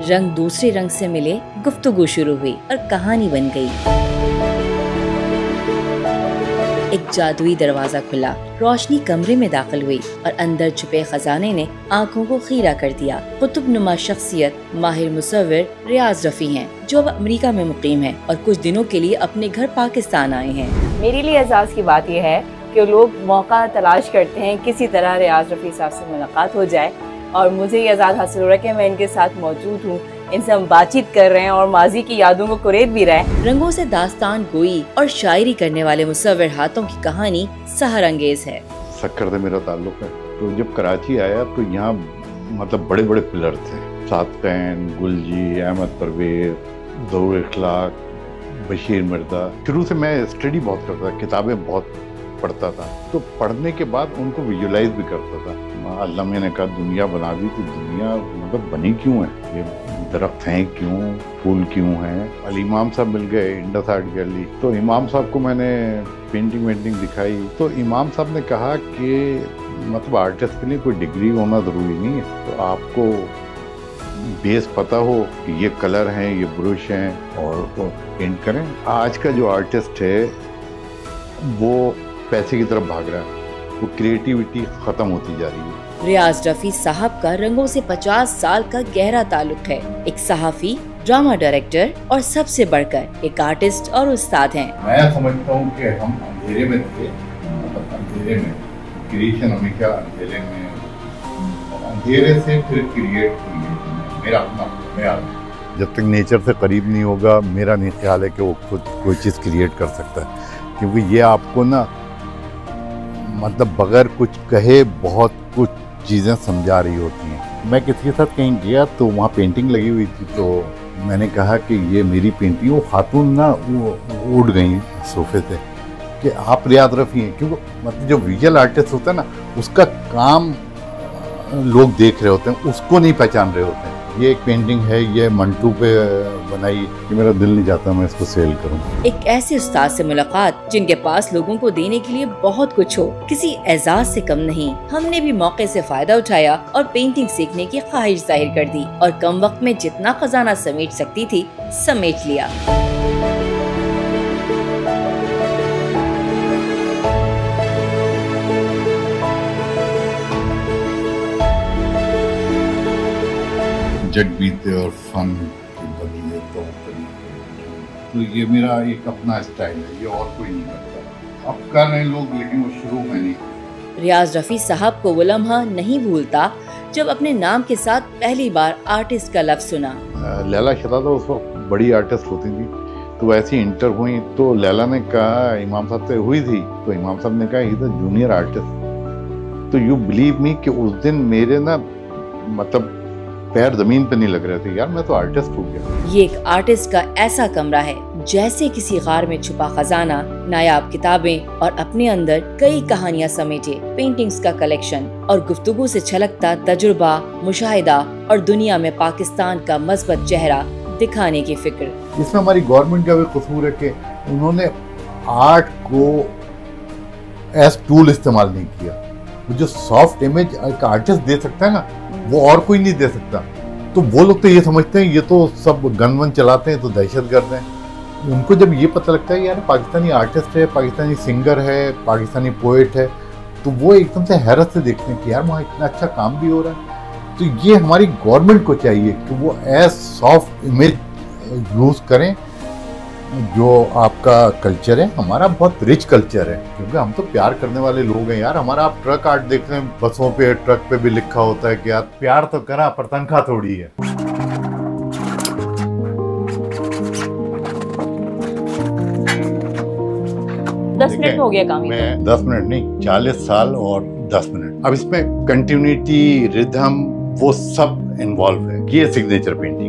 रंग दूसरे रंग से मिले, गुफ्तगू शुरू हुई और कहानी बन गई। एक जादुई दरवाजा खुला, रोशनी कमरे में दाखिल हुई और अंदर छुपे खजाने ने आंखों को खीरा कर दिया। कुतुबनुमा शख्सियत माहिर मुसव्विर रियाज रफी हैं, जो अब अमेरिका में मुकीम हैं और कुछ दिनों के लिए अपने घर पाकिस्तान आए हैं। मेरे लिए एजाज की बात यह है कि लोग मौका तलाश करते हैं, किसी तरह रियाज रफी साहब से मुलाकात हो जाए और मुझे ये एजाज हासिल हो रहा है कि मैं इनके साथ मौजूद हूँ, इनसे हम बातचीत कर रहे हैं और माजी की यादों को कुरेद भी रहे हैं। रंगों से दास्तान गोई और शायरी करने वाले मुसव्विर हाथों की कहानी सहर अंगेज है। सक्कर से मेरा ताल्लुक है, तो जब कराची आया तो यहाँ मतलब बड़े बड़े पिलर थे, सादकैन, गुलजी, अहमद परवेज, ज़हूर इखलाक, बशीर मिर्जा। शुरू से मैं स्टडी बहुत करता था, किताबें बहुत पढ़ता था, तो पढ़ने के बाद उनको विजुलाइज भी करता था। अल्लाह ने कहा दुनिया बना दी, तो दुनिया मतलब बनी क्यों है, ये दरख्त हैं क्यों, फूल क्यों हैं। अली इमाम साहब मिल गए इंडस आर्ट गैलरी, तो इमाम साहब को मैंने पेंटिंग दिखाई, तो इमाम साहब ने कहा कि मतलब आर्टिस्ट के लिए कोई डिग्री होना ज़रूरी नहीं है, तो आपको बेस पता हो कि ये कलर हैं, ये ब्रश हैं और वो पेंट करें। आज का जो आर्टिस्ट है वो पैसे की तरफ भाग रहा है, वो क्रिएटिविटी खत्म होती जा रही है। रियाज रफी साहब का रंगों से 50 साल का गहरा ताल्लुक है। एक सहाफी, ड्रामा डायरेक्टर और सबसे बढ़कर एक आर्टिस्ट और उस्ताद हैं। मैं समझता हूँ कि हम अंधेरे में थे, मतलब अंधेरे में क्रिएशन हमें क्या, अंधेरे में अंधेरे से फिर क्रिएट हुई। मेरा अपना ख्याल, जब तक नेचर से करीब नहीं होगा, मेरा नहीं ख्याल है कि वो खुद कोई चीज़ क्रिएट कर सकता है, क्योंकि ये आपको ना मतलब बगैर कुछ कहे बहुत कुछ चीज़ें समझा रही होती हैं। मैं किसी के साथ कहीं गया तो वहाँ पेंटिंग लगी हुई थी, तो मैंने कहा कि ये मेरी पेंटिंग, वो खातून ना वो उड़ गई सोफे से कि आप रियाज रफ़ी हैं, क्योंकि मतलब जो विजुअल आर्टिस्ट होता है ना, उसका काम लोग देख रहे होते हैं, उसको नहीं पहचान रहे होते हैं। ये एक पेंटिंग है, ये मंटू पे बनाई, कि मेरा दिल नहीं चाहता मैं इसको सेल करूं। एक ऐसे उस्ताद से मुलाकात जिनके पास लोगों को देने के लिए बहुत कुछ हो, किसी एजाज से कम नहीं। हमने भी मौके से फायदा उठाया और पेंटिंग सीखने की ख्वाहिश जाहिर कर दी और कम वक्त में जितना खजाना समेट सकती थी समेट लिया। जग बीते और फन के बदले तो ये मेरा एक अपना स्टाइल है, ये और कोई नहीं करता। अब कर रहे हैं लोग, लेकिन वो शुरू में नहीं। रियाज रफी साहब को वो लम्हा नहीं भूलता जब अपने नाम के साथ पहली बार आर्टिस्ट का लफ्ज सुना। लैला शता तो उस वक्त बड़ी आर्टिस्ट होती थी, तो वैसे इंटर हुई तो लैला ने कहा, इमाम साहब से हुई थी, तो इमाम साहब ने कहा ही द जूनियर आर्टिस्ट। तो यू बिलीव मी कि उस दिन मेरे ना मतलब पैर जमीन पे नहीं लग रहे थे, यार मैं तो आर्टिस्ट हो गया। ये एक आर्टिस्ट का ऐसा कमरा है जैसे किसी गार में छुपा खजाना, नायाब किताबें और अपने अंदर कई कहानियां समेटे, पेंटिंग्स का कलेक्शन और गुफ्तगू से छलकता तजुर्बा, मुशाहिदा और दुनिया में पाकिस्तान का मस्बत चेहरा दिखाने की फिक्र। इसमें हमारी गवर्नमेंट का भी कसूर है कि उन्होंने आर्ट को एज टूल इस्तेमाल नहीं किया। वो जो सॉफ्ट इमेज एक आर्टिस्ट दे सकता है ना, वो और कोई नहीं दे सकता। तो वो लोग तो ये समझते हैं ये तो सब गन वन चलाते हैं तो दहशतगर्द हैं। उनको जब ये पता लगता है यार पाकिस्तानी आर्टिस्ट है, पाकिस्तानी सिंगर है, पाकिस्तानी पोएट है, तो वो एकदम से हैरत से देखते हैं कि यार वहाँ इतना अच्छा काम भी हो रहा है। तो ये हमारी गवर्नमेंट को चाहिए कि वो एज सॉफ्ट इमेज यूज़ करें। जो आपका कल्चर है, हमारा बहुत रिच कल्चर है, क्योंकि हम तो प्यार करने वाले लोग हैं यार। हमारा आप ट्रक आर्ट देख रहे हैं, बसों पे ट्रक पे भी लिखा होता है कि यार प्यार तो करा पर तनख्वाह थोड़ी है। 10 मिनट में हो गया काम। मैं 10 मिनट नहीं, 40 साल और 10 मिनट। अब इसमें कंटिन्यूटी, रिदम, वो सब इन्वॉल्व है। ये सिग्नेचर पेंटिंग।